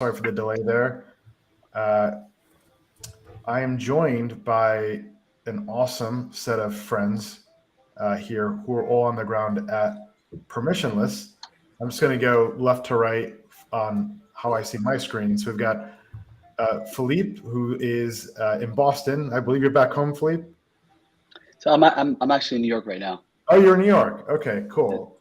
Sorry for the delay there. Uh, I am joined by an awesome set of friends here who are all on the ground at Permissionless. I'm just going to go left to right on how I see my screen. So we've got Philippe, who is in Boston. I believe you're back home, Philippe. So I'm actually in New York right now. Oh, you're in New York. Okay, cool.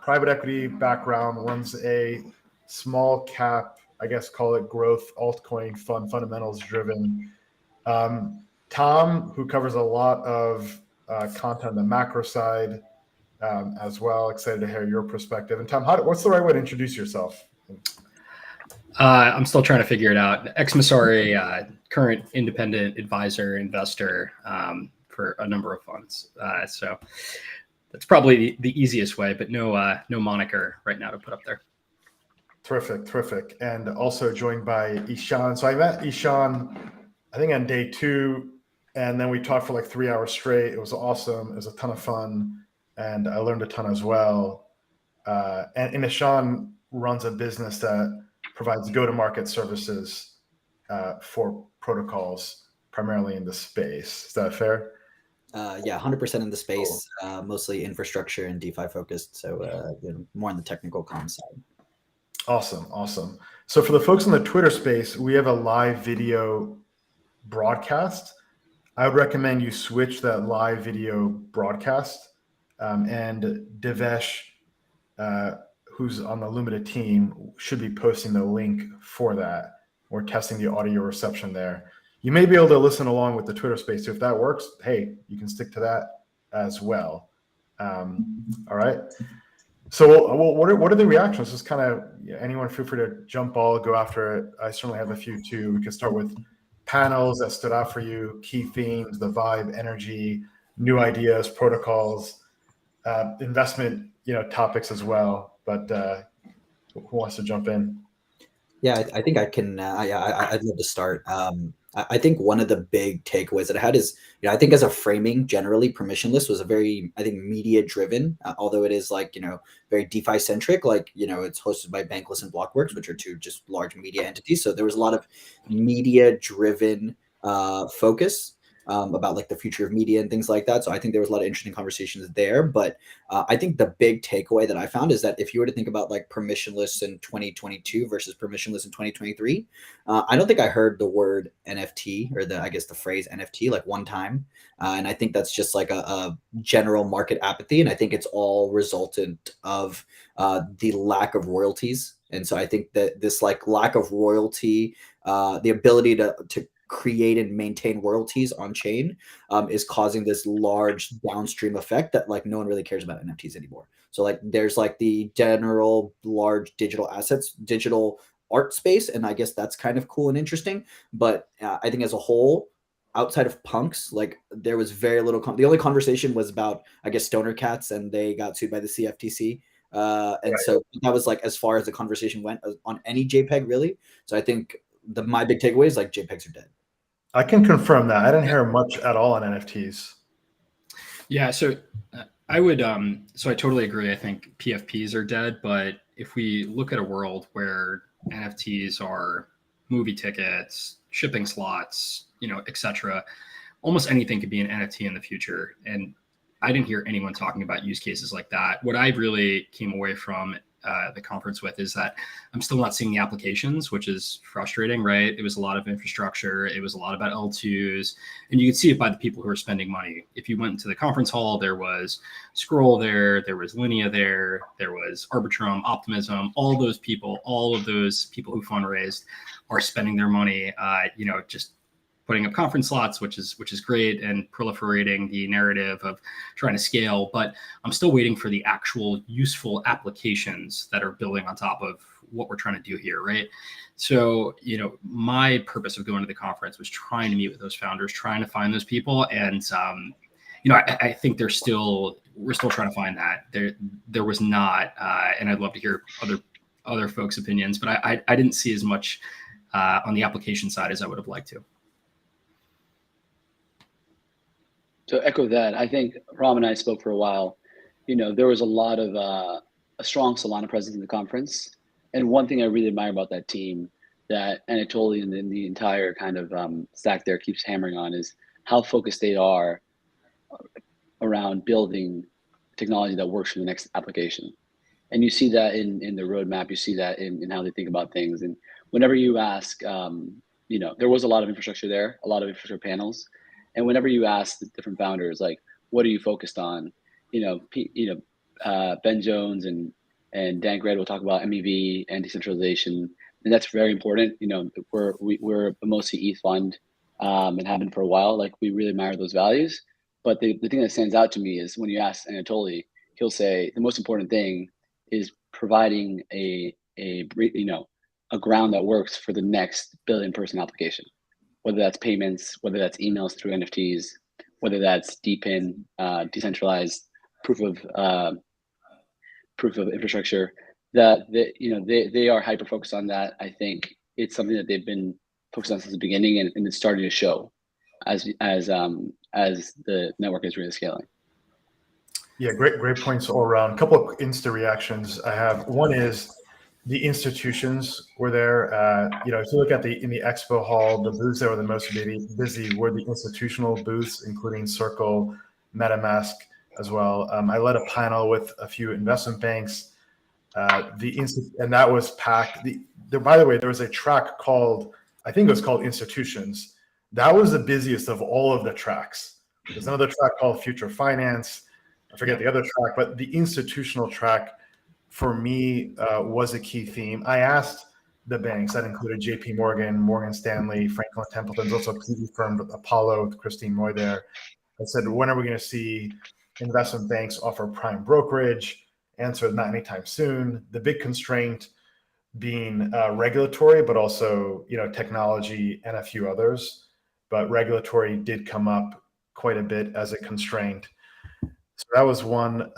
Private equity background, runs a small cap, I guess call it growth altcoin fund, fundamentals driven. Tom, who covers a lot of content on the macro side as well. Excited to hear your perspective. And Tom, what's the right way to introduce yourself? I'm still trying to figure it out. Ex-Masari, current independent advisor, investor for a number of funds. So that's probably the easiest way, but no moniker right now to put up there. Terrific. And also joined by Ishan. So I met Ishan, I think on day 2, and then we talked for like 3 hours straight. It was awesome. It was a ton of fun, and I learned a ton as well. And Ishan runs a business that provides go-to-market services for protocols, primarily in the space. Is that fair? Yeah, 100% in the space, mostly infrastructure and DeFi focused. So more on the technical comms side. Awesome. So for the folks in the Twitter space, we have a live video broadcast. I would recommend you switch that live video broadcast. And Devesh, who's on the Lumina team, should be posting the link for that. We're testing the audio reception there. You may be able to listen along with the Twitter space too. If that works, hey, you can stick to that as well. All right. So what are the reactions? Just kind of anyone feel free to jump all, go after it. I certainly have a few too. We can start with panels that stood out for you, key themes, the vibe, energy, new ideas, protocols, investment, topics as well. But who wants to jump in? Yeah, I think I can. I'd love to start. I think one of the big takeaways that I had is, I think as a framing, generally, Permissionless was a very, media driven, although it is very DeFi centric. It's hosted by Bankless and Blockworks, which are two just large media entities. So there was a lot of media driven focus about the future of media and things like that. So I think there was a lot of interesting conversations there. But I think the big takeaway that I found is that if you were to think about permissionless in 2022 versus permissionless in 2023, I don't think I heard the word NFT or the phrase NFT one time. And I think that's just a general market apathy. And I think it's all resultant of the lack of royalties. And so I think that this lack of royalty, the ability to create and maintain royalties on chain is causing this large downstream effect that no one really cares about NFTs anymore. So there's the general large digital assets, digital art space, and I guess that's kind of cool and interesting. But I think as a whole, outside of punks, there was very little. The only conversation was about, I guess, stoner cats, and they got sued by the CFTC. And so that was as far as the conversation went on any JPEG really. So I think my big takeaway is JPEGs are dead. I can confirm that. I didn't hear much at all on NFTs. Yeah, so I would, so I totally agree. I think PFPs are dead, but if we look at a world where NFTs are movie tickets, shipping slots, etc., almost anything could be an NFT in the future. And I didn't hear anyone talking about use cases like that. What I really came away from the conference with is that I'm still not seeing the applications, which is frustrating, right? It was a lot of infrastructure. It was a lot about L2s, and you could see it by the people who are spending money. If you went to the conference hall, there was Scroll there was Linea there was Arbitrum, Optimism, all of those people who fundraised are spending their money, just putting up conference slots, which is great, and proliferating the narrative of trying to scale. But I'm still waiting for the actual useful applications that are building on top of what we're trying to do here, right? So, my purpose of going to the conference was trying to meet with those founders, trying to find those people. And, I think we're still trying to find that. There was not, and I'd love to hear other folks' opinions, but I didn't see as much on the application side as I would have liked to. To echo that, I think Ram and I spoke for a while. There was a lot of a strong Solana presence in the conference. And one thing I really admire about that team that Anatoly and then the entire kind of stack there keeps hammering on is how focused they are around building technology that works for the next application. And you see that in the roadmap, you see that in how they think about things. And whenever you ask, there was a lot of infrastructure there, a lot of infrastructure panels. And whenever you ask the different founders, like, what are you focused on? Ben Jones and Dan Gray will talk about MEV and decentralization, and that's very important. We're a mostly ETH fund, and have been for a while. Like, we really admire those values. But the thing that stands out to me is when you ask Anatoly, he'll say the most important thing is providing a ground that works for the next billion-person application, whether that's payments, whether that's emails through NFTs, whether that's DePIN, decentralized proof of infrastructure. They are hyper focused on that. I think it's something that they've been focused on since the beginning, and it's starting to show as the network is really scaling. Yeah, great points all around. A couple of Insta reactions I have. One is the institutions were there. If you look at in the expo hall, the booths that were the most busy were the institutional booths, including Circle, MetaMask as well. I led a panel with a few investment banks. And that was packed. By the way, there was a track called, I think it was called Institutions. That was the busiest of all of the tracks. There's another track called Future Finance. I forget the other track, but the institutional track for me was a key theme. I asked the banks, that included JP Morgan, Morgan Stanley, Franklin Templeton, there's also a PE firm, Apollo, with Christine Moy there. I said, when are we going to see investment banks offer prime brokerage? Answer, not anytime soon. The big constraint being regulatory, but also technology and a few others. But regulatory did come up quite a bit as a constraint. So that was one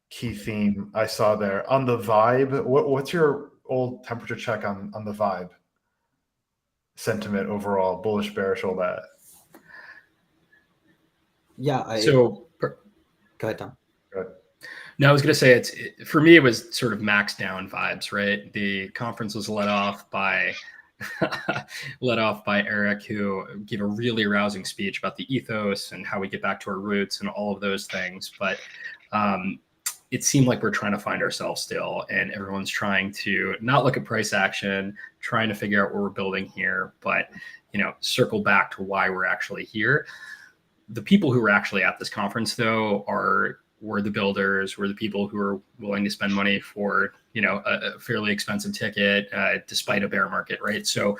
key theme I saw there. On the vibe, what's your old temperature check on the vibe? Sentiment overall, bullish, bearish, all that. Yeah. Go ahead, Tom. Go ahead. No, I was going to say for me, it was sort of max down vibes, right? The conference was led off by Eric, who gave a really rousing speech about the ethos and how we get back to our roots and all of those things. But it seemed like we're trying to find ourselves still, and everyone's trying to not look at price action, trying to figure out what we're building here, but circle back to why we're actually here. The people who were actually at this conference, though, were the builders, were the people who are willing to spend money for a fairly expensive ticket despite a bear market, right? So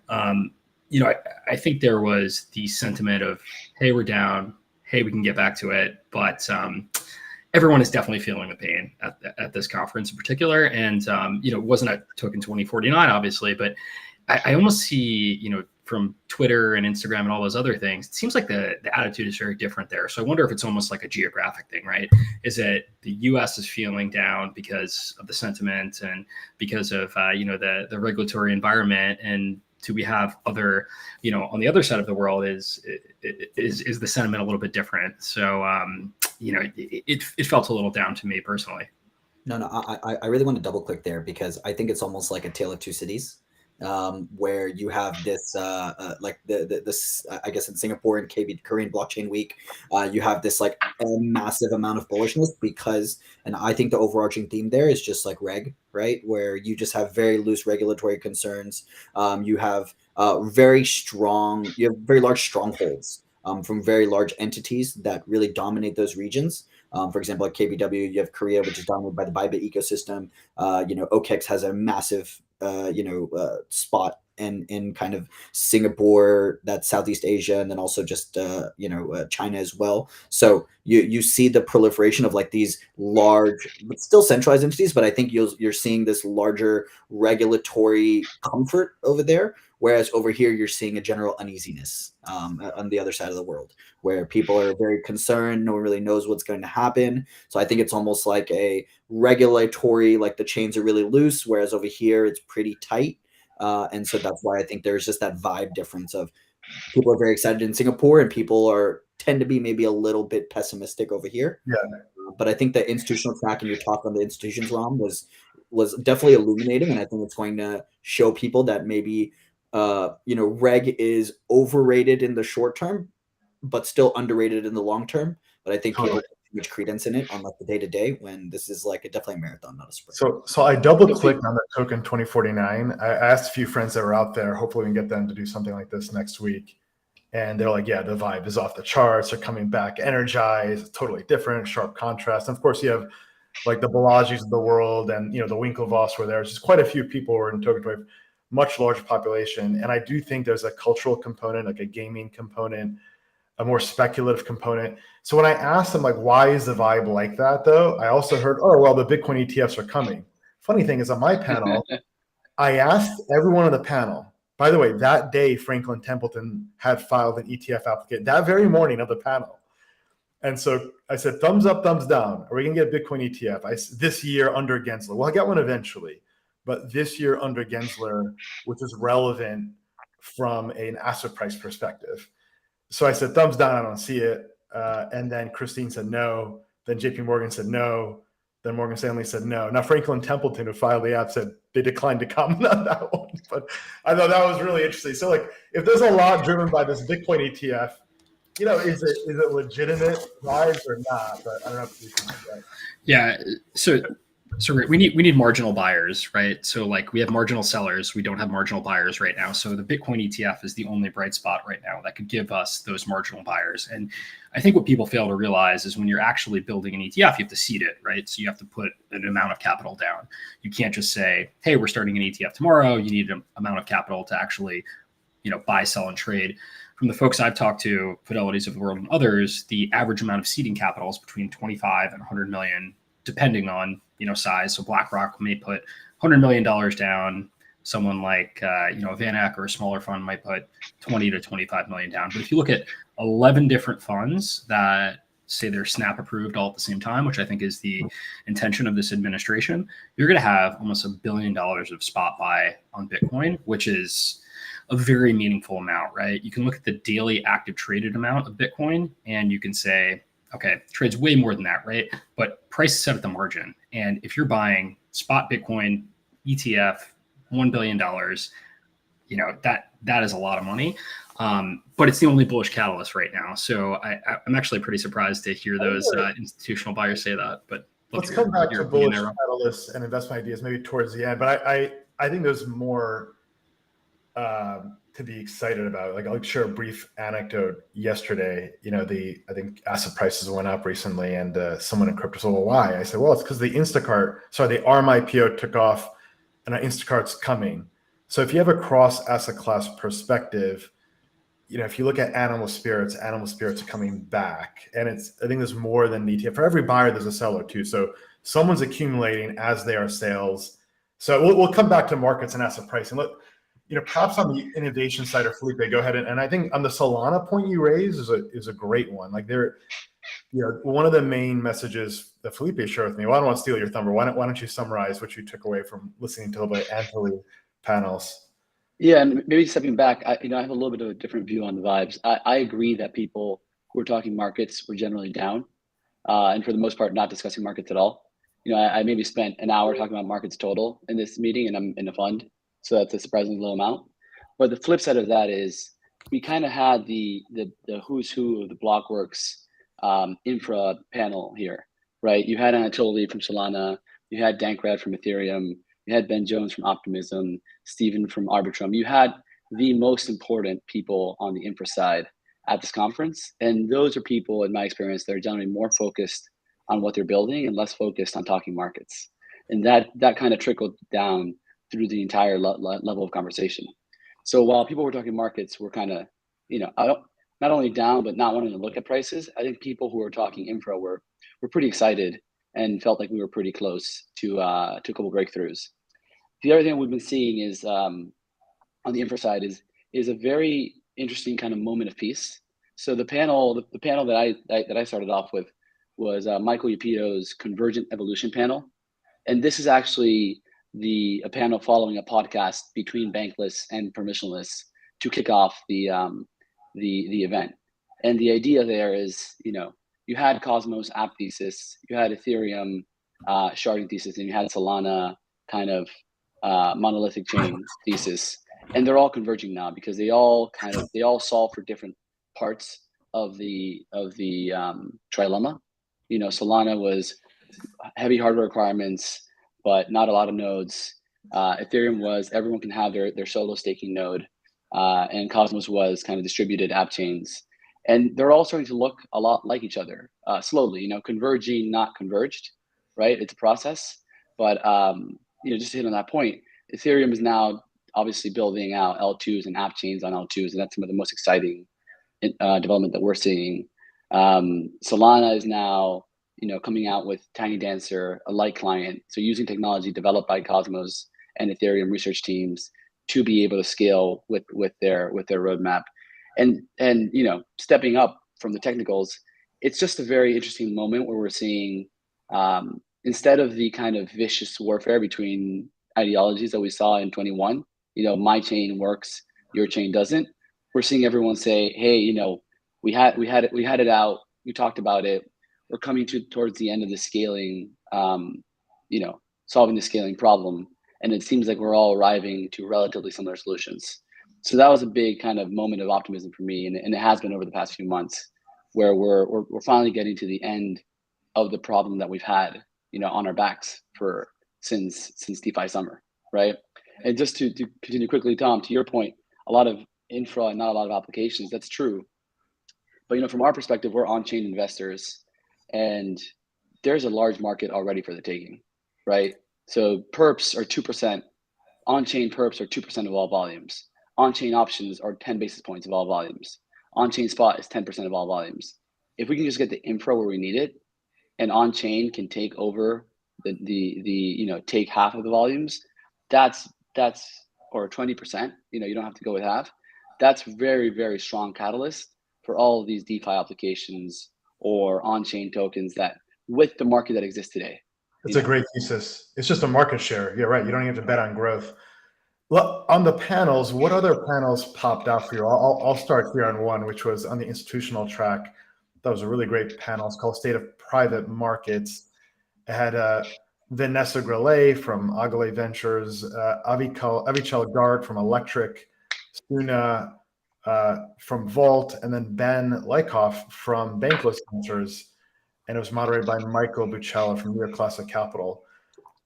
I think there was the sentiment of, hey, we're down, hey, we can get back to it, but everyone is definitely feeling the pain at this conference in particular. And it wasn't a token 2049 obviously, but I almost see from Twitter and Instagram and all those other things, it seems like the attitude is very different there. So I wonder if it's almost like a geographic thing, right? Is it the US is feeling down because of the sentiment and because of, the regulatory environment? And do we have other, on the other side of the world is the sentiment a little bit different? So, it felt a little down to me personally. No, I really want to double click there because I think it's almost like a tale of two cities. Where you have this like this I guess in Singapore and Korean blockchain week, you have this like a massive amount of bullishness because, and I think the overarching theme there is just like right, where you just have very loose regulatory concerns. You have very large strongholds from very large entities that really dominate those regions. For example, at KBW, you have Korea, which is dominated by the Bybit ecosystem. OKEX has a massive spot in kind of Singapore, that's Southeast Asia, and then also just China as well. So you see the proliferation of like these large but still centralized entities, but I think you're seeing this larger regulatory comfort over there, whereas over here you're seeing a general uneasiness on the other side of the world, where people are very concerned. No one really knows what's going to happen. So I think it's almost like a regulatory, like the chains are really loose, whereas over here it's pretty tight. And so that's why I think there's just that vibe difference of people are very excited in Singapore and people tend to be maybe a little bit pessimistic over here. Yeah. But I think the institutional track and your talk on the institutions, Ram, was was definitely illuminating, and I think it's going to show people that maybe reg is overrated in the short term, but still underrated in the long term. But I think people Totally. put too much credence in it on like the day to day, when this is like definitely a marathon, not a sprint. So I double clicked on the token 2049. I asked a few friends that were out there. Hopefully, we can get them to do something like this next week. And they're like, yeah, the vibe is off the charts. They're coming back energized, totally different, sharp contrast. And of course, you have like the Balajis of the world and, the Winklevoss were there. It's just quite a few people were in Token 20, much larger population. And I do think there's a cultural component, like a gaming component, a more speculative component. So when I asked them, like, why is the vibe like that, though, I also heard, oh, well, the Bitcoin ETFs are coming. Funny thing is, on my panel, I asked everyone on the panel, by the way, that day, Franklin Templeton had filed an ETF application that very morning of the panel. And so I said, thumbs up, thumbs down. Are we going to get a Bitcoin ETF this year under Gensler? Well, I got one eventually, but this year under Gensler, which is relevant from an asset price perspective. So I said, thumbs down, I don't see it. And then Christine said no. Then JP Morgan said no. Then Morgan Stanley said no. Now Franklin Templeton, who filed the app, said they declined to comment on that one. But I thought that was really interesting. So like, if there's a lot driven by this Bitcoin ETF, is it legitimate rise or not? But I don't know if you can do that. Yeah. So we need marginal buyers, right? So like we have marginal sellers, we don't have marginal buyers right now. So the Bitcoin ETF is the only bright spot right now that could give us those marginal buyers. And I think what people fail to realize is when you're actually building an ETF, you have to seed it, right? So you have to put an amount of capital down. You can't just say, hey, we're starting an ETF tomorrow. You need an amount of capital to actually, buy, sell, and trade. From the folks I've talked to, Fidelities of the world and others, the average amount of seeding capital is between 25 and 100 million, depending on size. So BlackRock may put $100 million down. Someone like a VanEck or a smaller fund might put 20 to 25 million down. But if you look at 11 different funds that say they're SNAP approved all at the same time, which I think is the intention of this administration, you're going to have almost $1 billion of spot buy on Bitcoin, which is a very meaningful amount, right? You can look at the daily active traded amount of Bitcoin and you can say, okay, trades way more than that, right? But price is set at the margin. And if you're buying spot Bitcoin ETF, $1 billion, that is a lot of money. But it's the only bullish catalyst right now. So I'm actually pretty surprised to hear those institutional buyers say that. But let's come back to bullish catalysts and investment ideas maybe towards the end. But I think there's more to be excited about. Like I'll share a brief anecdote. Yesterday, I think asset prices went up recently, and someone in crypto said, "Well, why?" I said, "Well, it's because the ARM IPO took off, and Instacart's coming." So if you have a cross asset class perspective, if you look at animal spirits are coming back, and I think there's more than the ETF. For every buyer, there's a seller too. So someone's accumulating as they are sales. So we'll come back to markets and asset pricing. Look. Perhaps on the innovation side, or Felipe, go ahead. And I think on the Solana point you raised is a great one. Like one of the main messages that Felipe shared with me, well, I don't want to steal your thunder. Why don't you summarize what you took away from listening to the Anthony panels? Yeah, and maybe stepping back, I have a little bit of a different view on the vibes. I agree that people who are talking markets were generally down, and for the most part, not discussing markets at all. I maybe spent an hour talking about markets total in this meeting, and I'm in a fund. So that's a surprisingly low amount. But the flip side of that is we kind of had the who's who of the Blockworks infra panel here, right? You had Anatoly from Solana, you had Dankred from Ethereum, you had Ben Jones from Optimism, Steven from Arbitrum. You had the most important people on the infra side at this conference. And those are people, in my experience, that are generally more focused on what they're building and less focused on talking markets. And that kind of trickled down through the entire level of conversation. So while people were talking markets, were kind of, not only down, but not wanting to look at prices. I think people who were talking infra were pretty excited and felt like we were pretty close to a couple breakthroughs. The other thing we've been seeing is on the infra side is a very interesting kind of moment of peace. So the panel that I started off with was Michael Yapito's Convergent Evolution panel, and this is actually a panel following a podcast between Bankless and Permissionless to kick off the event. And the idea there is, you had Cosmos app thesis, you had Ethereum sharding thesis, and you had Solana kind of monolithic chain thesis, and they're all converging now because they all solve for different parts of the trilemma. Solana was heavy hardware requirements, but not a lot of nodes. Ethereum was everyone can have their solo staking node, and Cosmos was kind of distributed app chains, and they're all starting to look a lot like each other slowly. Converging, not converged, right? It's a process, but just to hit on that point, Ethereum is now obviously building out L2s and app chains on L2s, and that's some of the most exciting development that we're seeing. Solana is now coming out with Tiny Dancer, a light client, so using technology developed by Cosmos and Ethereum research teams to be able to scale with their roadmap, and stepping up from the technicals. It's just a very interesting moment where we're seeing instead of the kind of vicious warfare between ideologies that we saw in 21, my chain works, your chain doesn't. We're seeing everyone say, hey, we had it out, we talked about it, we're coming towards the end of the scaling, solving the scaling problem, and it seems like we're all arriving to relatively similar solutions. So that was a big kind of moment of optimism for me, and it has been over the past few months, where we're finally getting to the end of the problem that we've had, on our backs since DeFi summer, right? And just to continue quickly, Tom, to your point, a lot of infra and not a lot of applications. That's true, but from our perspective, we're on-chain investors, and there's a large market already for the taking, right? So perps are 2%, on-chain perps are 2% of all volumes. On-chain options are 10 basis points of all volumes. On-chain spot is 10% of all volumes. If we can just get the infra where we need it, and on-chain can take over the take half of the volumes, that's or 20%, you don't have to go with half. That's very, very strong catalyst for all of these DeFi applications or on-chain tokens that with the market that exists today. It's a great thesis. It's just a market share. You're right. You don't even have to bet on growth. Well, on the panels, what other panels popped out for you? I'll start here on one, which was on the institutional track. That was a really great panel. It's called State of Private Markets. It had Vanessa Grellet from Agale Ventures, Avichal Garg from Electric, Suna from Vault, and then Ben Lykoff from Bankless Ventures. And it was moderated by Michael Bucella from New York Classic Capital.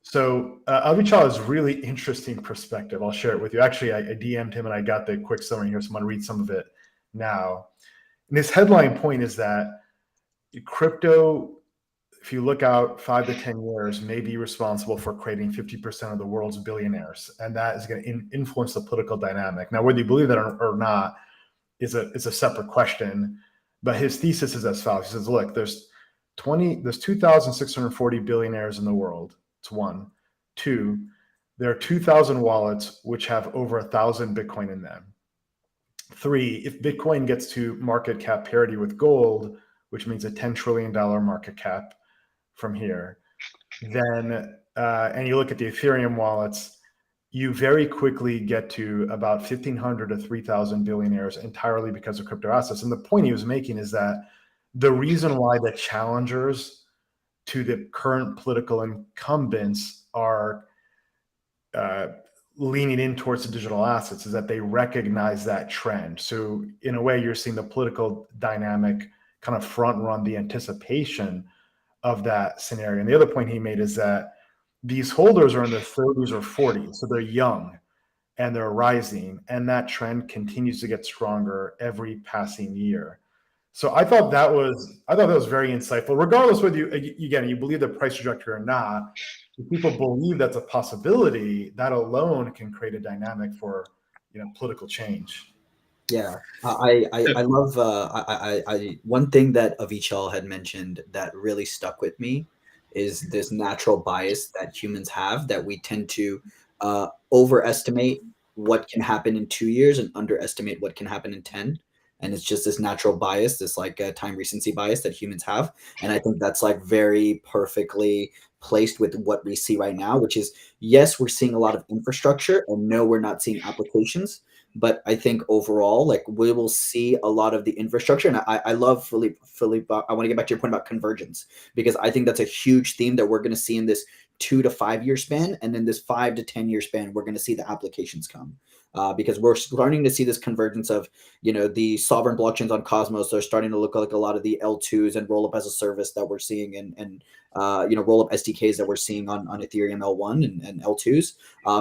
So Avichal has really interesting perspective. I'll share it with you. Actually, I DM'd him and I got the quick summary here, so I'm going to read some of it now. And his headline point is that crypto, if you look out 5 to 10 years, may be responsible for creating 50% of the world's billionaires. And that is going to influence the political dynamic. Now, whether you believe that or not is a separate question. But his thesis is as follows. He says, look, there's 2,640 billionaires in the world. It's one. Two, there are 2,000 wallets which have over 1,000 Bitcoin in them. Three, if Bitcoin gets to market cap parity with gold, which means a $10 trillion market cap from here, then, and you look at the Ethereum wallets, you very quickly get to about 1,500 to 3,000 billionaires entirely because of crypto assets. And the point he was making is that the reason why the challengers to the current political incumbents are leaning in towards the digital assets is that they recognize that trend. So in a way, you're seeing the political dynamic kind of front run the anticipation of that scenario. And the other point he made is that these holders are in their 30s or 40s, so they're young and they're rising, and that trend continues to get stronger every passing year. So I thought that was very insightful. Regardless whether you believe the price trajectory or not, if people believe that's a possibility, that alone can create a dynamic for political change. Yeah, I love one thing that Avichal had mentioned that really stuck with me is this natural bias that humans have, that we tend to overestimate what can happen in 2 years and underestimate what can happen in 10. And it's just this natural bias, this like time recency bias that humans have. And I think that's like very perfectly placed with what we see right now, which is, yes, we're seeing a lot of infrastructure, and no, we're not seeing applications. But I think overall, like, we will see a lot of the infrastructure. And I love Philippe. I want to get back to your point about convergence, because I think that's a huge theme that we're going to see in this 2 to 5 year span, and then this 5 to 10 year span, we're going to see the applications come. Because we're starting to see this convergence of, the sovereign blockchains on Cosmos. They're starting to look like a lot of the L2s and roll up as a service that we're seeing, and roll up SDKs that we're seeing on Ethereum L1 and L2s.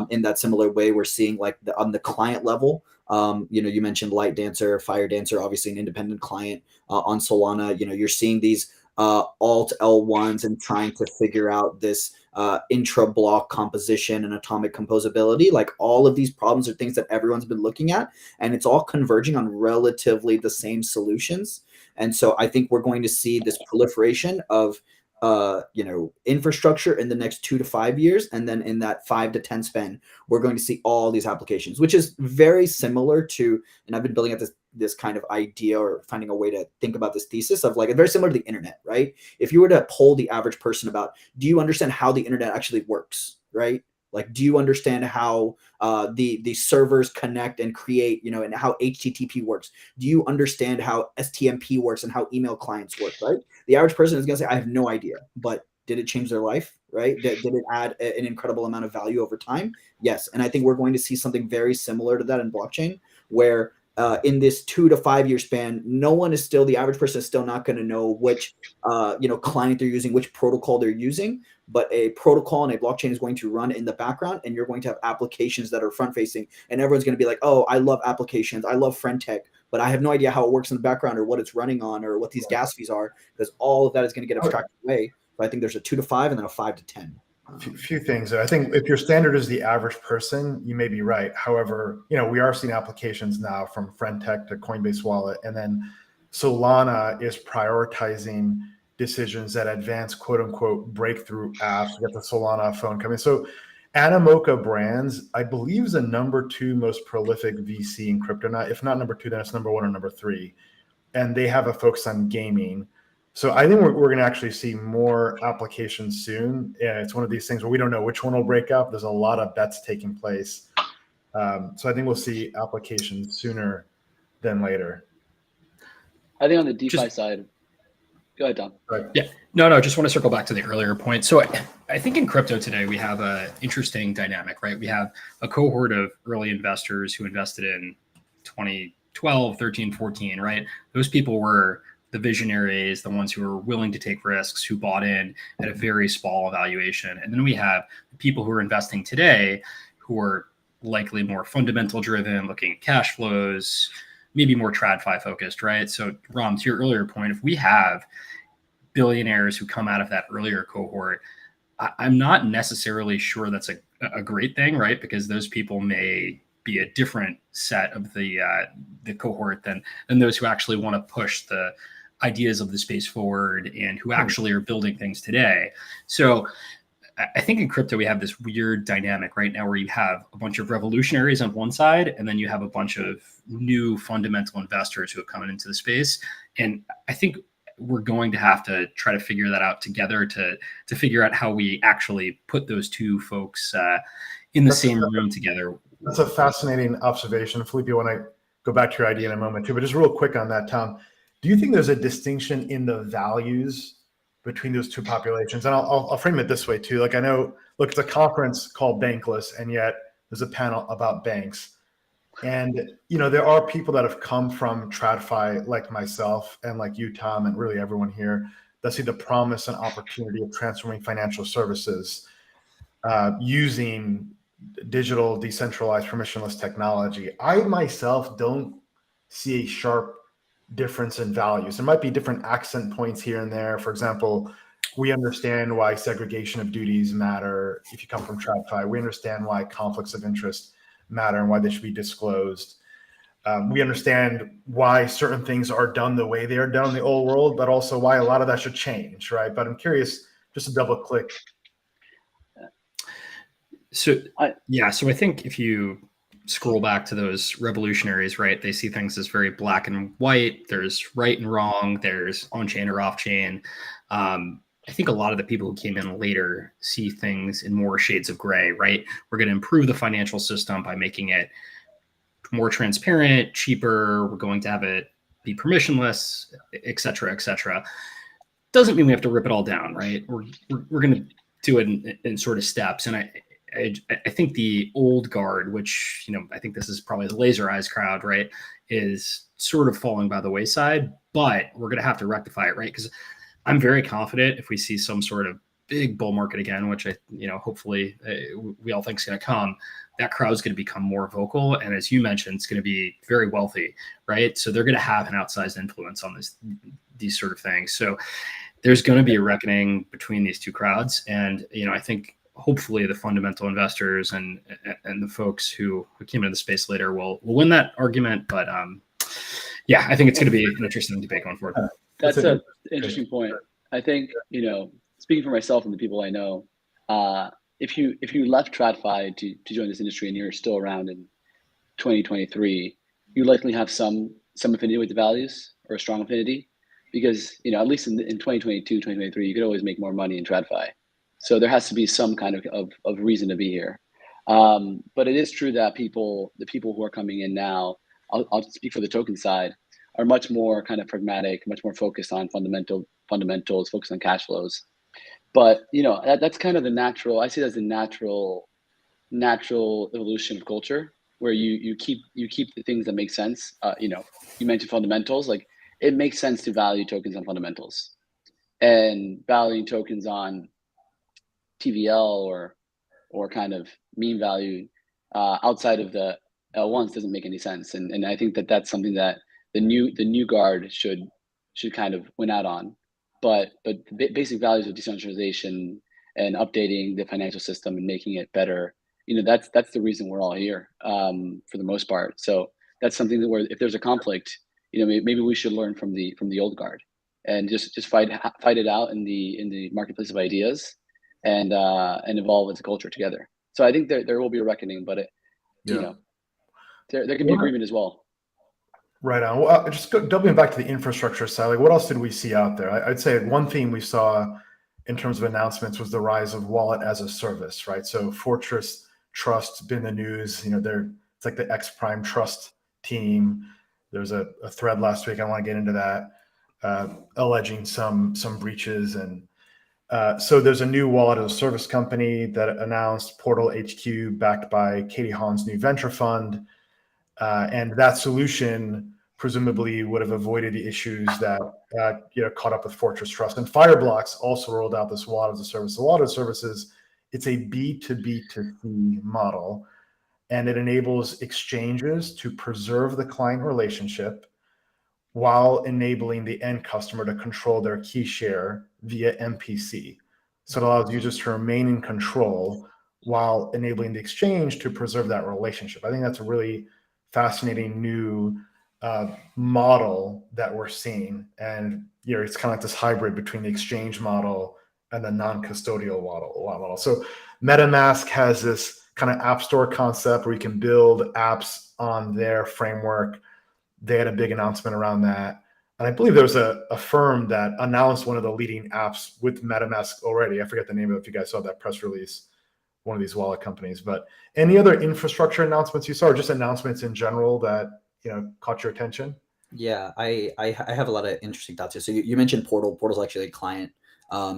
In that similar way, we're seeing like on the client level. You mentioned Light Dancer, Fire Dancer, obviously an independent client on Solana. You're seeing these alt L1s and trying to figure out this intra-block composition and atomic composability. Like all of these problems are things that everyone's been looking at, and it's all converging on relatively the same solutions. And so I think we're going to see this proliferation of infrastructure in the next 2 to 5 years, and then in that 5 to 10 span, we're going to see all these applications, which is very similar to, and I've been building up this kind of idea or finding a way to think about this thesis of like, it's very similar to the internet, right? If you were to poll the average person about, do you understand how the internet actually works, right? Like, do you understand how the servers connect and create, and how HTTP works? Do you understand how STMP works and how email clients work, right? The average person is going to say, I have no idea, but did it change their life, right? Did it add an incredible amount of value over time? Yes. And I think we're going to see something very similar to that in blockchain, where in this 2 to 5 year span, the average person is still not going to know which, client they're using, which protocol they're using, but a protocol and a blockchain is going to run in the background, and you're going to have applications that are front facing, and everyone's going to be like, oh, I love applications. I love friend tech, but I have no idea how it works in the background or what it's running on or what these gas fees are, because all of that is going to get abstracted away. So I think there's a 2 to 5 and then a 5 to 10. Few things. I think if your standard is the average person, you may be right. However, we are seeing applications now from FriendTech to Coinbase Wallet, and then Solana is prioritizing decisions that advance quote unquote breakthrough apps. We got the Solana phone coming. So Animoca Brands, I believe, is the number 2 most prolific VC in crypto now. If not number 2, then it's number 1 or number 3. And they have a focus on gaming. So I think we're going to actually see more applications soon. Yeah, it's one of these things where we don't know which one will break up. There's a lot of bets taking place. So I think we'll see applications sooner than later. I think on the DeFi side, go ahead, Tom. Right. Yeah, no, just want to circle back to the earlier point. So I think in crypto today, we have an interesting dynamic, right? We have a cohort of early investors who invested in 2012, 13, 14, right? Those people were the visionaries, the ones who were willing to take risks, who bought in at a very small valuation. And then we have the people who are investing today who are likely more fundamental driven, looking at cash flows, maybe more TradFi focused, right? So Ram, to your earlier point, if we have billionaires who come out of that earlier cohort, I'm not necessarily sure that's a great thing, right? Because those people may be a different set of the cohort than those who actually want to push the ideas of the space forward and who actually are building things today. So I think in crypto, we have this weird dynamic right now where you have a bunch of revolutionaries on one side, and then you have a bunch of new fundamental investors who have come into the space. And I think we're going to have to try to figure that out together to figure out how we actually put those two folks in the same room together. That's a fascinating observation. Felipe, I want to go back to your idea in a moment too, but just real quick on that, Tom, do you think there's a distinction in the values between those two populations? And I'll frame it this way too. Like I know, look, it's a conference called Bankless, and yet there's a panel about banks. And, there are people that have come from TradFi like myself and like you, Tom, and really everyone here that see the promise and opportunity of transforming financial services using digital, decentralized, permissionless technology. I myself don't see a sharp difference in values. There might be different accent points here and there. For example, we understand why segregation of duties matter if you come from TradFi. We understand why conflicts of interest matter and why they should be disclosed. We understand why certain things are done the way they are done in the old world, but also why a lot of that should change, right? But I'm curious, just to double click. So I think if you scroll back to those revolutionaries, right, they see things as very black and white. There's right and wrong. There's on-chain or off-chain. I think a lot of the people who came in later see things in more shades of gray, right? We're going to improve the financial system by making it more transparent, cheaper. We're going to have it be permissionless, et cetera, et cetera. Doesn't mean we have to rip it all down, right? We're going to do it in sort of steps. And I think the old guard, which, I think this is probably the laser eyes crowd, right, is sort of falling by the wayside, but we're going to have to rectify it, right? Because I'm very confident if we see some sort of big bull market again, which hopefully we all think is going to come, that crowd is going to become more vocal. And as you mentioned, it's going to be very wealthy, right? So they're going to have an outsized influence on these sort of things. So there's going to be a reckoning between these two crowds. And, I think hopefully the fundamental investors and the folks who came into the space later will win that argument. But yeah, I think it's going to be an interesting debate going forward. That's an interesting point. I think, speaking for myself and the people I know, if you left TradFi to join this industry and you're still around in 2023, you likely have some affinity with the values or a strong affinity, because at least in 2022, 2023, you could always make more money in TradFi. So there has to be some kind of reason to be here. But it is true that the people who are coming in now, I'll speak for the token side, are much more kind of pragmatic, much more focused on fundamentals, focused on cash flows. But that's kind of the natural. I see it as the natural evolution of culture, where you keep the things that make sense. You mentioned fundamentals. Like, it makes sense to value tokens on fundamentals, and valuing tokens on TVL or kind of mean value outside of the L1s doesn't make any sense. And I think that's something that the new guard should kind of win out on. But the basic values of decentralization and updating the financial system and making it better, that's the reason we're all here, for the most part. So that's something that where if there's a conflict, maybe we should learn from the old guard and just fight it out in the marketplace of ideas and evolve as a culture together. So I think there will be a reckoning, but there can be agreement as well. Right on. Well, just doubling back to the infrastructure side, like, what else did we see out there? I'd say one theme we saw in terms of announcements was the rise of wallet as a service, right? So Fortress Trust been in the news. It's like the X Prime Trust team. There's a thread last week. I want to get into that, alleging some breaches, and so there's a new wallet as a service company that announced, Portal HQ, backed by Katie Hahn's new venture fund. And that solution presumably would have avoided the issues that caught up with Fortress Trust. And Fireblocks also rolled out this wallet as a service. The wallet as a service it's a B2B2C model, and it enables exchanges to preserve the client relationship while enabling the end customer to control their key share via MPC. So it allows users to remain in control while enabling the exchange to preserve that relationship. I think that's a really fascinating new model that we're seeing. And it's kind of like this hybrid between the exchange model and the non-custodial model. So MetaMask has this kind of app store concept where you can build apps on their framework. They had a big announcement around that. And I believe there was a firm that announced one of the leading apps with MetaMask already. I forget the name of it, if you guys saw that press release, one of these wallet companies. But any other infrastructure announcements you saw, or just announcements in general that caught your attention? Yeah, I have a lot of interesting thoughts here. So you mentioned Portal. Portal's actually a client.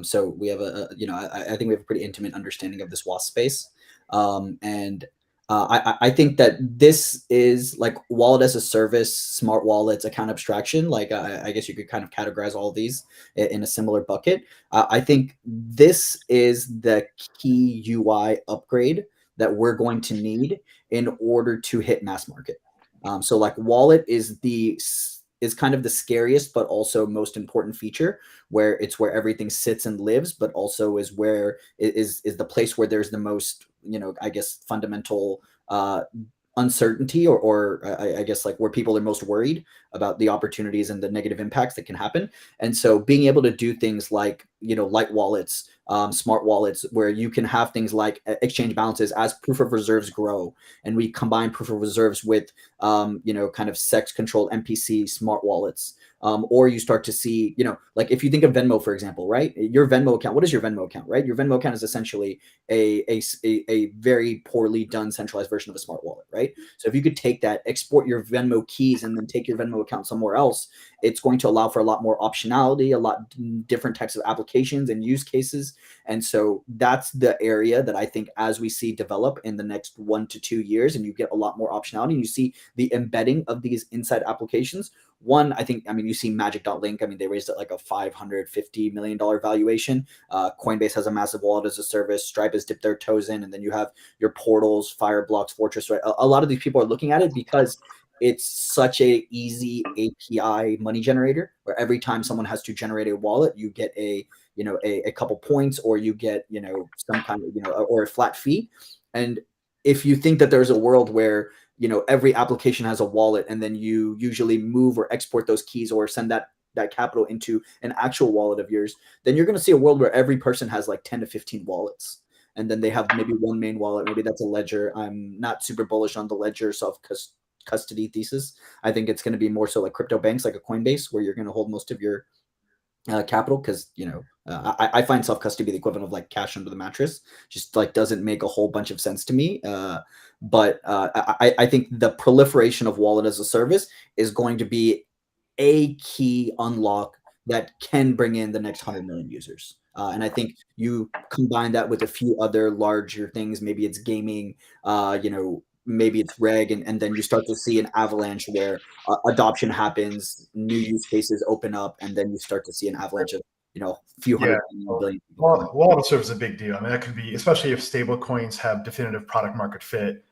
So we have I think we have a pretty intimate understanding of this WASP space. And I think that this is like wallet as a service, smart wallets, account abstraction. Like I guess you could kind of categorize all of these in a similar bucket. I think this is the key UI upgrade that we're going to need in order to hit mass market. So like wallet is kind of the scariest, but also most important feature, where it's where everything sits and lives, but also is where is the place where there's the most, I guess, fundamental uncertainty, or I guess like where people are most worried about the opportunities and the negative impacts that can happen. And so being able to do things like, light wallets, smart wallets, where you can have things like exchange balances as proof of reserves grow, and we combine proof of reserves with, kind of sex controlled MPC smart wallets. Or you start to see, like if you think of Venmo, for example, right? Your Venmo account, what is your Venmo account, right? Your Venmo account is essentially a very poorly done centralized version of a smart wallet, right? So if you could take that, export your Venmo keys, and then take your Venmo account somewhere else, it's going to allow for a lot more optionality, a lot different types of applications applications and use cases. And so that's the area that I think as we see develop in the next 1 to 2 years, and you get a lot more optionality, and you see the embedding of these inside applications. One, I mean, you see Magic.link. I mean, they raised it like a $550 million valuation. Coinbase has a massive wallet as a service. Stripe has dipped their toes in. And then you have your portals, Fireblocks, Fortress, right? A lot of these people are looking at it because it's such a easy API money generator, where every time someone has to generate a wallet, you get a couple points, or you get, some kind of, or a flat fee. And if you think that there's a world where, every application has a wallet, and then you usually move or export those keys or send that capital into an actual wallet of yours, then you're going to see a world where every person has like 10 to 15 wallets. And then they have maybe one main wallet. Maybe that's a ledger. I'm not super bullish on the ledger self-custody thesis. I think it's going to be more so like crypto banks, like a Coinbase, where you're going to hold most of your capital, because I find self-custody the equivalent of like cash under the mattress. Just like doesn't make a whole bunch of sense to me. But I think the proliferation of wallet as a service is going to be a key unlock that can bring in the next 100 million users. And I think you combine that with a few other larger things. Maybe it's gaming, maybe it's reg, and then you start to see an avalanche where adoption happens, new use cases open up, and then you start to see an avalanche of a few hundred billion people. Wallet serves a big deal. I mean, that could be, especially if stable coins have definitive product market fit,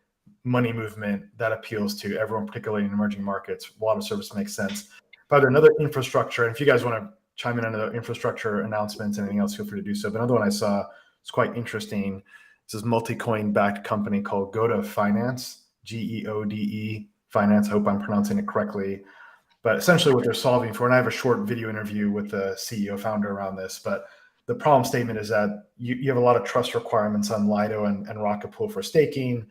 money movement that appeals to everyone, particularly in emerging markets. Wallet service makes sense. But another infrastructure, and if you guys want to chime in on the infrastructure announcements and anything else, feel free to do so. But another one I saw was quite interesting. This multi-coin backed company called Goda Finance, Geode Finance. I hope I'm pronouncing it correctly. But essentially what they're solving for, and I have a short video interview with the CEO founder around this, but the problem statement is that you have a lot of trust requirements on Lido and Rocket Pool for staking.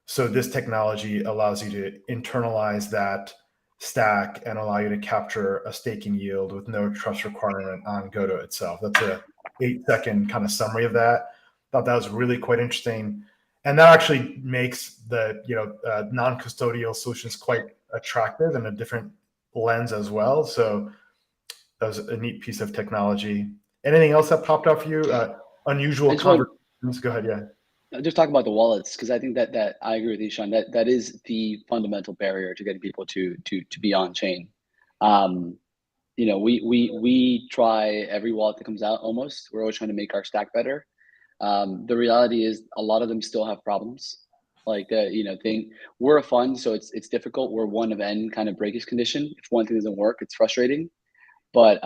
So this technology allows you to internalize that stack and allow you to capture a staking yield with no trust requirement on Godo itself. That's a 8-second kind of summary of that. Thought that was really quite interesting. And that actually makes the non-custodial solutions quite attractive in a different lens as well. So that was a neat piece of technology. Anything else that popped up for you? Unusual conversations? Go ahead, yeah. Just talk about the wallets, because I think that I agree with you, Sean. That is the fundamental barrier to getting people to be on chain. We try every wallet that comes out almost. We're always trying to make our stack better. The reality is a lot of them still have problems. Like we're a fund, so it's difficult. We're one of N kind of breakage condition. If one thing doesn't work, it's frustrating. But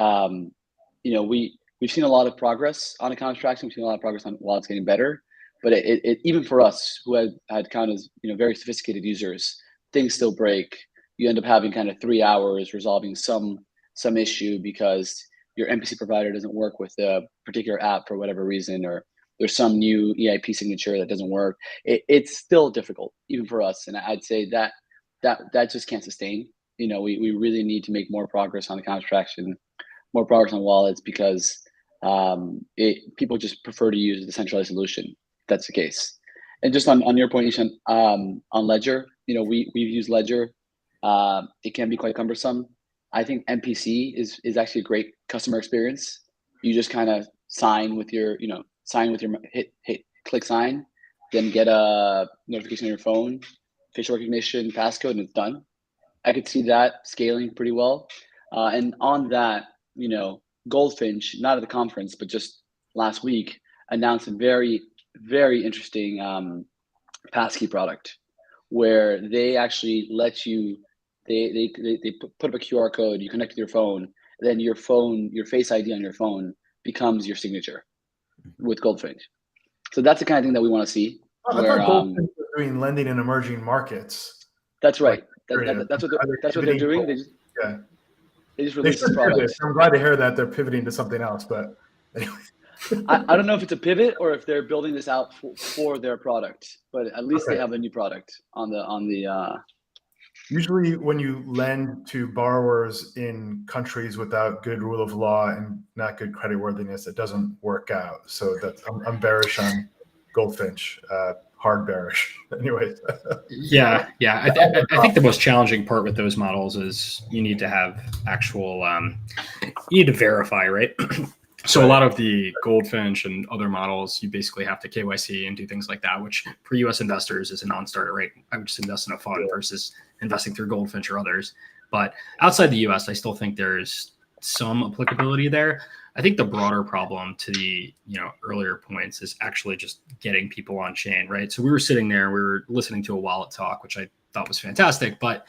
we've seen a lot of progress on account abstraction. We've seen a lot of progress on wallets getting better. But it even for us who had kind of very sophisticated users, things still break. You end up having kind of 3 hours resolving some issue because your MPC provider doesn't work with a particular app for whatever reason, or there's some new EIP signature that doesn't work. It's still difficult even for us, and I'd say that just can't sustain. We really need to make more progress on account abstraction, more progress on wallets, because people just prefer to use the centralized solution. That's the case. And just on your point, Ishan, on Ledger, we've used Ledger. It can be quite cumbersome. I think MPC is actually a great customer experience. You just kind of sign with your click sign, then get a notification on your phone, facial recognition, passcode, and it's done. I could see that scaling pretty well. And on that, Goldfinch, not at the conference, but just last week, announced a very, very interesting passkey product where they actually let you, they put up a QR code, you connect to your phone, then your Face ID on your phone becomes your signature with Goldfinch. So that's the kind of thing that we want to see. I thought Goldfinch was doing lending in emerging markets. That's right. That's what they're doing. They just released this product. I'm glad to hear that they're pivoting to something else, but anyway. I don't know if it's a pivot or if they're building this out for their product, but at least they have a new product on the. Usually, when you lend to borrowers in countries without good rule of law and not good creditworthiness, it doesn't work out. So I'm bearish on Goldfinch, hard bearish. Anyway. Yeah. I think the most challenging part with those models is you need to have actual. You need to verify, right? So a lot of the Goldfinch and other models, you basically have to KYC and do things like that, which for US investors is a non-starter, right? I would just invest in a fund versus investing through Goldfinch or others. But outside the US, I still think there's some applicability there. I think the broader problem to the earlier points is actually just getting people on chain, right? So we were sitting there, we were listening to a wallet talk, which I thought was fantastic, but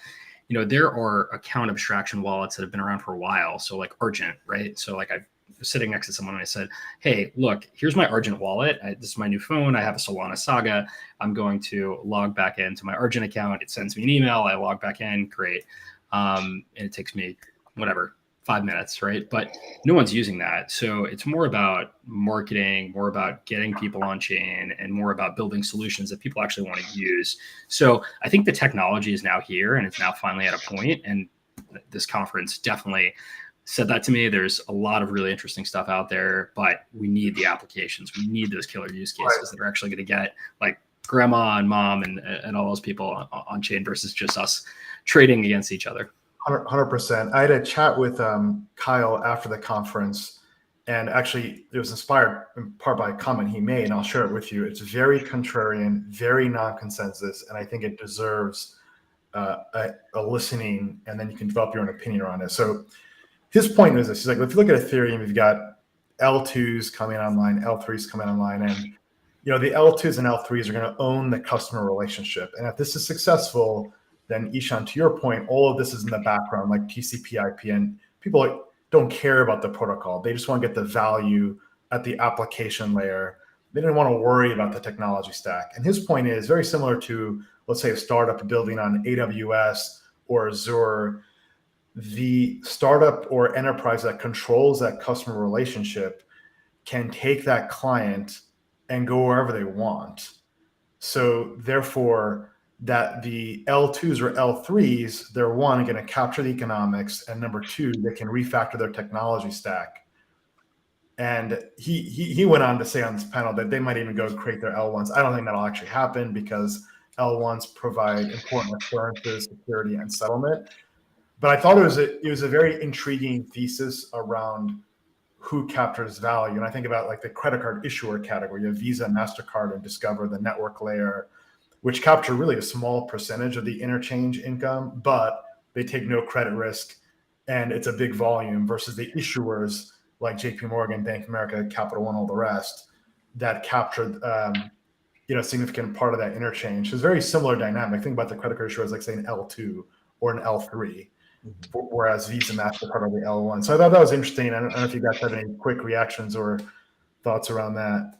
there are account abstraction wallets that have been around for a while. So like Argent, right? So like I was sitting next to someone and I said, hey, look, here's my Argent wallet. This is my new phone. I have a Solana Saga. I'm going to log back into my Argent account. It sends me an email. I log back in. Great. And it takes me 5 minutes, right? But no one's using that. So it's more about marketing, more about getting people on chain, and more about building solutions that people actually want to use. So I think the technology is now here and it's now finally at a point, and this conference definitely said that to me. There's a lot of really interesting stuff out there, but we need the applications. We need those killer use cases that are actually going to get like grandma and mom and all those people on chain versus just us trading against each other. 100%. I had a chat with Kyle after the conference, and actually it was inspired in part by a comment he made, and I'll share it with you. It's very contrarian, very non-consensus, and I think it deserves a listening, and then you can develop your own opinion around it. So his point was this: he's like, if you look at Ethereum, you've got L2s coming online, L3s coming online, and the L2s and L3s are going to own the customer relationship. And if this is successful, then Ishan, to your point, all of this is in the background, like TCP/IP, and people don't care about the protocol. They just want to get the value at the application layer. They didn't want to worry about the technology stack. And his point is very similar to, let's say, a startup building on AWS or Azure. The startup or enterprise that controls that customer relationship can take that client and go wherever they want. So therefore, that the L2s or L3s, they're one, going to capture the economics, and number two, they can refactor their technology stack. And he went on to say on this panel that they might even go create their L1s. I don't think that'll actually happen because L1s provide important assurances, security, and settlement. But I thought it was a very intriguing thesis around who captures value. And I think about like the credit card issuer category. You have Visa, MasterCard, and Discover, the network layer, which capture really a small percentage of the interchange income, but they take no credit risk, and it's a big volume versus the issuers like JP Morgan, Bank of America, Capital One, all the rest that captured a significant part of that interchange. So it's a very similar dynamic. Think about the credit card issuers like say an L2 or an L3, whereas Visa, MasterCard are the L1. So I thought that was interesting. I don't know if you guys have any quick reactions or thoughts around that.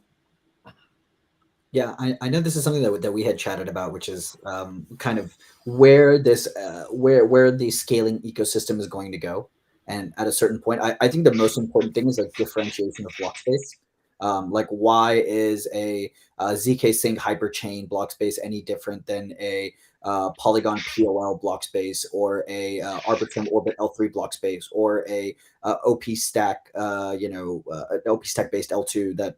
Yeah, I know this is something that we had chatted about, which is kind of where this where the scaling ecosystem is going to go. And at a certain point, I think the most important thing is like differentiation of block space. Like, why is a ZK Sync hyperchain block space any different than a Polygon POL block space, or a Arbitrum Orbit L3 block space, or a OP Stack, OP Stack based L2 that,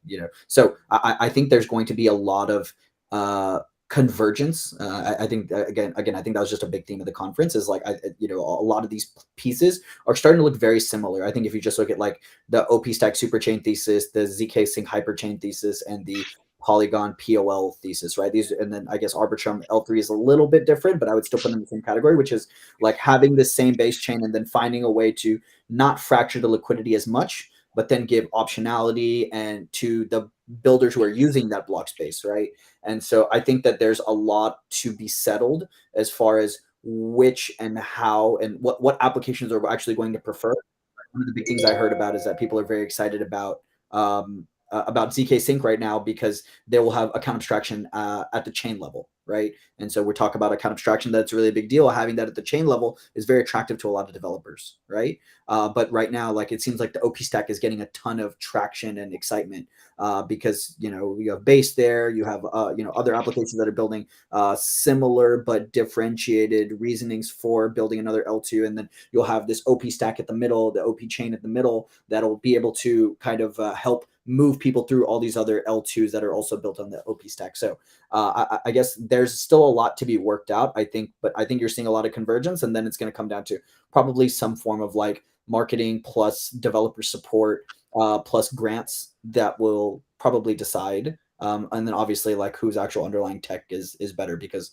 so I think there's going to be a lot of convergence. I think again, I think that was just a big theme of the conference is like, a lot of these pieces are starting to look very similar. I think if you just look at like the OP Stack Superchain thesis, the ZK Sync Hyperchain thesis, and the Polygon POL thesis, right? These, and then I guess Arbitrum L3 is a little bit different, but I would still put them in the same category, which is like having the same base chain and then finding a way to not fracture the liquidity as much, but then give optionality and to the builders who are using that block space, right? And so I think that there's a lot to be settled as far as which and how and what applications are actually going to prefer. One of the big things I heard about is that people are very excited about ZK Sync right now because they will have account abstraction at the chain level, right? And so we're talking about account abstraction. That's really a big deal. Having that at the chain level is very attractive to a lot of developers, right? But right now, like, it seems like the OP Stack is getting a ton of traction and excitement because, you have Base there, you have, other applications that are building similar but differentiated reasonings for building another L2. And then you'll have this OP Stack at the middle, the OP chain at the middle, that'll be able to kind of help move people through all these other L2s that are also built on the OP Stack. So I guess there's still a lot to be worked out, I think, but I think you're seeing a lot of convergence, and then it's going to come down to probably some form of like marketing plus developer support plus grants that will probably decide. And then obviously like whose actual underlying tech is better, because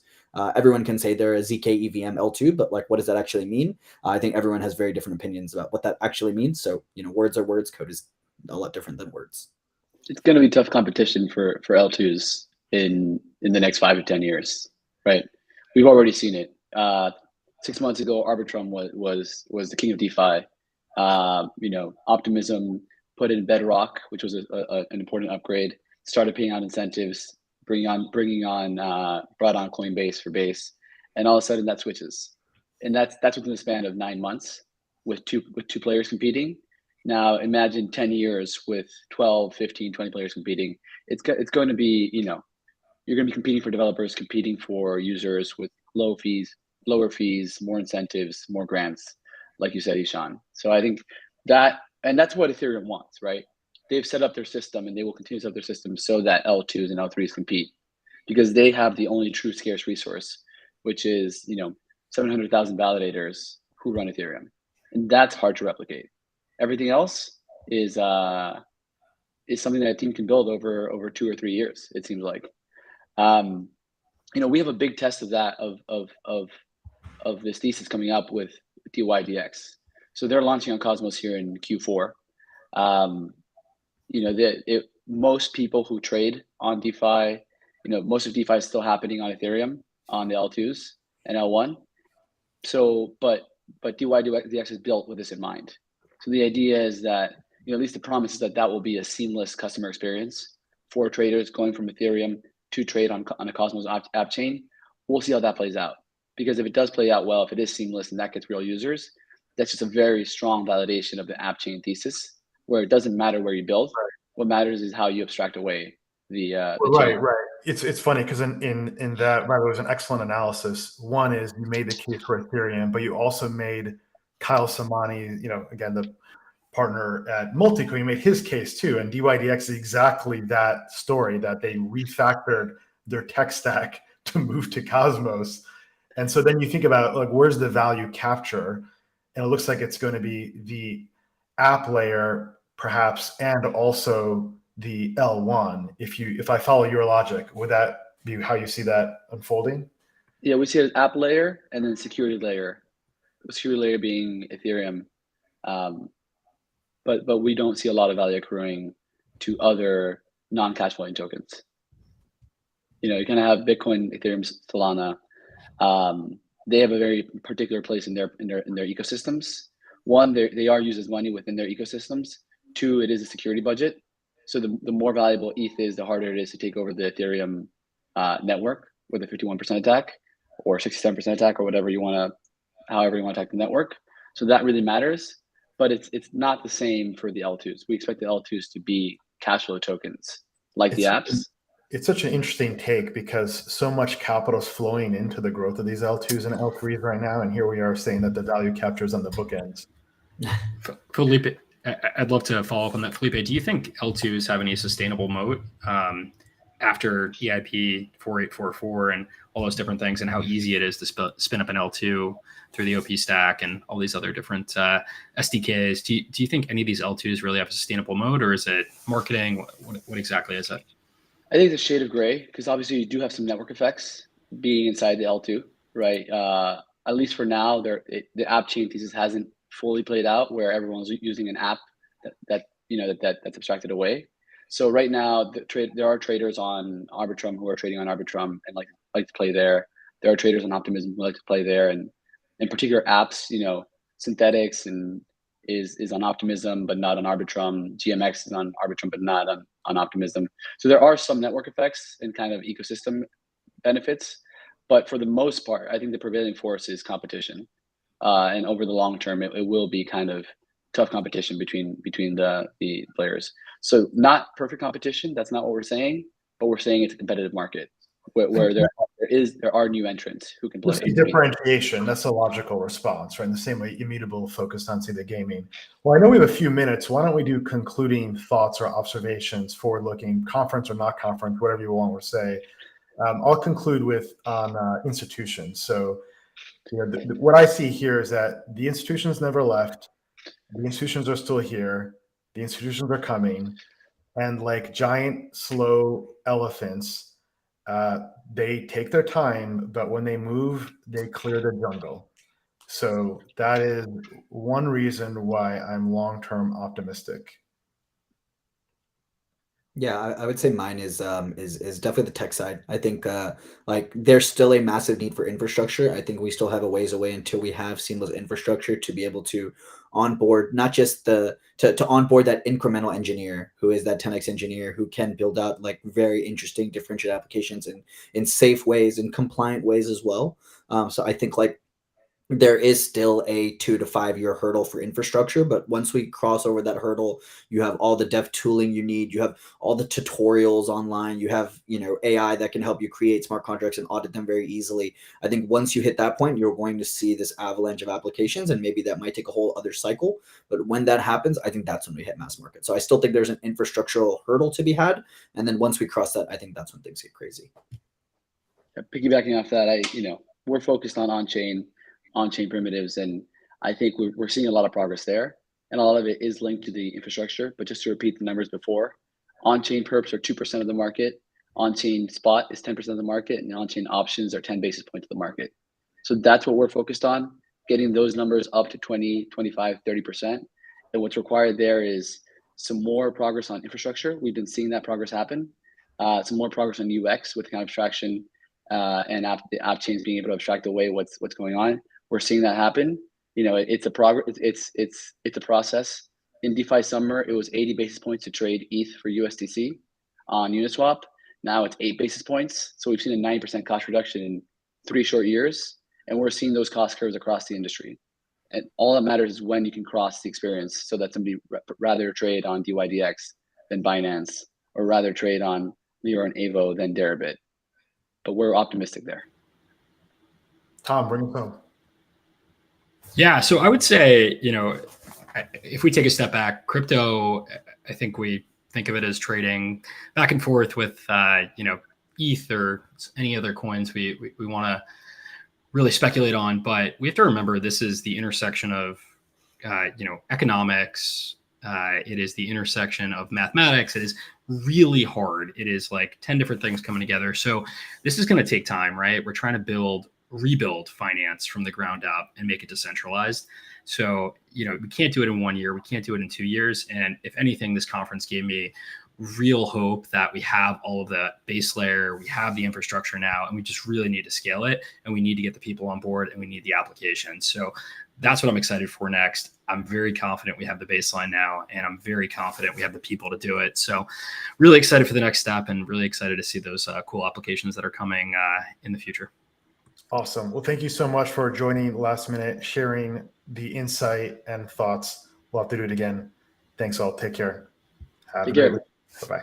everyone can say they're a ZK EVM L2, but like what does that actually mean? I think everyone has very different opinions about what that actually means. So, words are words, code is a lot different than words. It's going to be tough competition for L2s in the next 5 to 10 years, right? We've already seen it. 6 months ago, Arbitrum was the king of DeFi. Optimism put in Bedrock, which was an important upgrade. Started paying out incentives, brought on Coinbase for Base, and all of a sudden that switches, and that's within the span of 9 months with two players competing. Now imagine 10 years with 12, 15, 20 players competing. It's going to be, you're going to be competing for developers, competing for users with lower fees, more incentives, more grants, like you said, Ishan. So I think that's what Ethereum wants, right? They've set up their system and they will continue to set up their system so that L2s and L3s compete, because they have the only true scarce resource, which is, 700,000 validators who run Ethereum. And that's hard to replicate. Everything else is something that a team can build over 2 or 3 years, it seems like. We have a big test of that, of this thesis coming up with DYDX. So they're launching on Cosmos here in Q4. Most people who trade on DeFi, most of DeFi is still happening on Ethereum on the L2s and L1. So, but DYDX is built with this in mind. So the idea is that, at least the promise is that will be a seamless customer experience for traders going from Ethereum to trade on a Cosmos app chain. We'll see how that plays out, because if it does play out well, if it is seamless and that gets real users, that's just a very strong validation of the app chain thesis, where it doesn't matter where you build. Right. What matters is how you abstract away the chain. Right. It's funny because in that, right, it was an excellent analysis. One is you made the case for Ethereum, but you also made Kyle Samani, again, the partner at Multicoin, made his case too. And DYDX is exactly that story, that they refactored their tech stack to move to Cosmos. And so then you think about, like, where's the value capture? And it looks like it's going to be the app layer, perhaps, and also the L1. If I follow your logic, would that be how you see that unfolding? Yeah, we see an app layer and then security layer. The security layer being Ethereum, but we don't see a lot of value accruing to other non-cash flowing tokens. You kind of have Bitcoin, Ethereum, Solana. They have a very particular place in their ecosystems. One, they are used as money within their ecosystems. Two, it is a security budget. So the more valuable ETH is, the harder it is to take over the Ethereum network with a 51% attack or 67% attack, or however you want to attack the network. So that really matters, but it's not the same for the L2s. We expect the L2s to be cash flow tokens like the apps. It's such an interesting take, because so much capital is flowing into the growth of these L2s and L3s right now. And here we are saying that the value capture is on the bookends. Felipe, I'd love to follow up on that. Felipe, do you think L2s have any sustainable moat after EIP 4844 and all those different things, and how easy it is to spin up an L2 through the OP stack and all these other different SDKs? Do you think any of these L2s really have a sustainable moat, or is it marketing? What exactly is it? I think it's a shade of gray, because obviously you do have some network effects being inside the L2, right? At least for now, the app chain thesis hasn't fully played out, where everyone's using an app that's abstracted away. So right now, there are traders on Arbitrum who are trading on Arbitrum and like to play there. There are traders on Optimism who like to play there, and in particular apps, Synthetics and is on Optimism but not on Arbitrum. GMX is on Arbitrum but not on Optimism. So there are some network effects and kind of ecosystem benefits, but for the most part, I think the prevailing force is competition. And over the long term, it will be kind of tough competition between the players. So not perfect competition. That's not what we're saying, but we're saying it's a competitive market where there are new entrants who can play. Differentiation. That's a logical response, right? In the same way, Immutable focused on, say, the gaming. Well, I know we have a few minutes. Why don't we do concluding thoughts or observations, forward-looking, conference or not conference, whatever you want to say. I'll conclude with on institutions. So, what I see here is that the institutions never left. The institutions are still here. the institutions are coming, and like giant, slow elephants, they take their time, but when they move, they clear the jungle. So that is one reason why I'm long-term optimistic. Yeah, I would say mine is definitely the tech side. I think like there's still a massive need for infrastructure. I think we still have a ways away until we have seamless infrastructure to be able to onboard not just to onboard that incremental engineer who is that 10x engineer who can build out like very interesting differentiated applications in safe ways and compliant ways as well. So I think like there is still a 2 to 5 year hurdle for infrastructure, but once we cross over that hurdle, you have all the dev tooling you need, you have all the tutorials online, you have AI that can help you create smart contracts and audit them very easily. I think once you hit that point, you're going to see this avalanche of applications, and maybe that might take a whole other cycle, but when that happens, I think that's when we hit mass market. So I still think there's an infrastructural hurdle to be had, and then once we cross that, I think that's when things get crazy. Piggybacking off that, we're focused on on-chain primitives, and I think we're seeing a lot of progress there, and a lot of it is linked to the infrastructure. But just to repeat the numbers before, on-chain perps are 2% of the market, on-chain spot is 10% of the market, and on-chain options are 10 basis points of the market. So that's what we're focused on, getting those numbers up to 20, 25, 30%. And what's required there is some more progress on infrastructure. We've been seeing that progress happen. Some more progress on UX with kind of abstraction and the app chains being able to abstract away what's going on. We're seeing that happen. It's a progress. It's a process. In DeFi summer, it was 80 basis points to trade ETH for USDC on Uniswap. Now it's 8 basis points. So we've seen a 90% cost reduction in 3 short years, and we're seeing those cost curves across the industry. And all that matters is when you can cross the experience, so that somebody rather trade on DYDX than Binance, or rather trade on Leo and Avo than Deribit. But we're optimistic there. Tom, bring us home. Yeah, so I would say, if we take a step back, crypto, I think we think of it as trading back and forth with, ETH or any other coins we want to really speculate on. But we have to remember this is the intersection of, economics. It is the intersection of mathematics. It is really hard. It is like 10 different things coming together. So this is going to take time, right? We're trying to rebuild finance from the ground up and make it decentralized. So, we can't do it in 1 year. We can't do it in 2 years. And if anything, this conference gave me real hope that we have all of the base layer, we have the infrastructure now, and we just really need to scale it, and we need to get the people on board, and we need the application. So that's what I'm excited for next. I'm very confident we have the baseline now, and I'm very confident we have the people to do it. So really excited for the next step, and really excited to see those cool applications that are coming in the future. Awesome. Well, thank you so much for joining last minute, sharing the insight and thoughts. We'll have to do it again. Thanks all. Take care. Have a great week. Bye-bye.